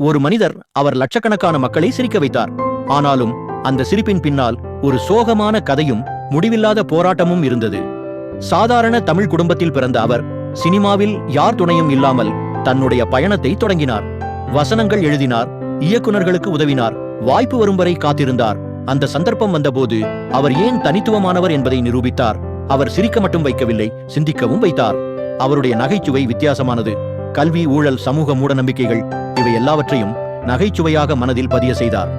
ஒரு மனிதர் அவர் லட்சக்கணக்கான மக்களை சிரிக்க வைத்தார். ஆனாலும் அந்த சிரிப்பின் பின்னால் ஒரு சோகமான கதையும் முடிவில்லாத போராட்டமும் இருந்தது. சாதாரண தமிழ் குடும்பத்தில் பிறந்த அவர் சினிமாவில் யார் துணையும் இல்லாமல் தன்னுடைய பயணத்தை தொடங்கினார். வசனங்கள் எழுதினார், இயக்குனர்களுக்கு உதவினார், வாய்ப்பு வரும் வரை காத்திருந்தார். அந்த சந்தர்ப்பம் வந்தபோது அவர் ஏன் தனித்துவமானவர் என்பதை நிரூபித்தார். அவர் சிரிக்க மட்டும் வைக்கவில்லை, சிந்திக்கவும் வைத்தார். அவருடைய நகைச்சுவை வித்தியாசமானது. கல்வி, ஊழல், சமூக மூடநம்பிக்கைகள் இவை எல்லாவற்றையும் நகைச்சுவையாக மனதில் பதிய செய்தார்.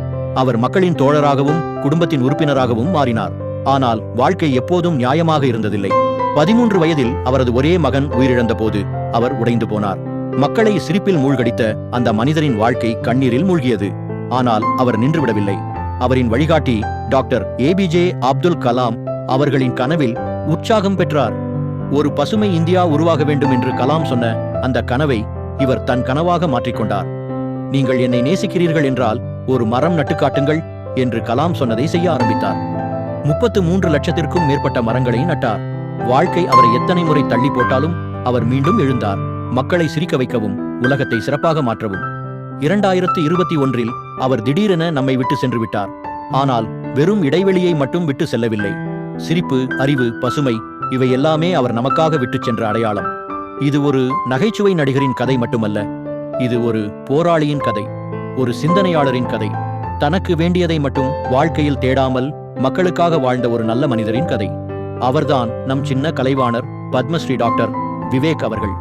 அவர் மக்களின் தோழராகவும் குடும்பத்தின் உறுப்பினராகவும் மாறினார். ஆனால் வாழ்க்கை எப்போதும் நியாயமாக இருந்ததில்லை. 13 வயதில் அவரது ஒரே மகன் உயிரிழந்த போது அவர் உடைந்து போனார். மக்களை சிரிப்பில் மூழ்கடித்த அந்த மனிதரின் வாழ்க்கை கண்ணீரில் மூழ்கியது. ஆனால் அவர் நின்றுவிடவில்லை. அவரின் வழிகாட்டி டாக்டர் ஏபிஜே அப்துல் கலாம் அவர்களின் கனவில் உற்சாகம் பெற்றார். ஒரு பசுமை இந்தியா உருவாக வேண்டும் என்று கலாம் சொன்ன அந்த கனவை இவர் தன் கனவாக மாற்றிக்கொண்டார். நீங்கள் என்னை நேசிக்கிறீர்கள் என்றால் ஒரு மரம் நட்டு காட்டுங்கள் என்று கலாம் சொன்னதை செய்ய ஆரம்பித்தார். 33 லட்சத்திற்கும் மேற்பட்ட மரங்களை நட்டார். வாழ்க்கை அவரை எத்தனை முறை தள்ளி போட்டாலும் அவர் மீண்டும் எழுந்தார். மக்களை சிரிக்க வைக்கவும் உலகத்தை சிறப்பாக மாற்றவும். 2021 அவர் திடீரென நம்மை விட்டு சென்று விட்டார். ஆனால் வெறும் இடைவெளியை மட்டும் விட்டு செல்லவில்லை. சிரிப்பு, அறிவு, பசுமை இவை எல்லாமே அவர் நமக்காக விட்டுச் சென்ற அடையாளம். இது ஒரு நகைச்சுவை நடிகரின் கதை மட்டுமல்ல, இது ஒரு போராளியின் கதை, ஒரு சிந்தனையாளரின் கதை. தனக்கு வேண்டியதை மட்டும் வாழ்க்கையில் தேடாமல் மக்களுக்காக வாழ்ந்த ஒரு நல்ல மனிதரின் கதை. அவர்தான் நம் சின்ன கலைவாணர் பத்மஸ்ரீ டாக்டர் விவேக் அவர்கள்.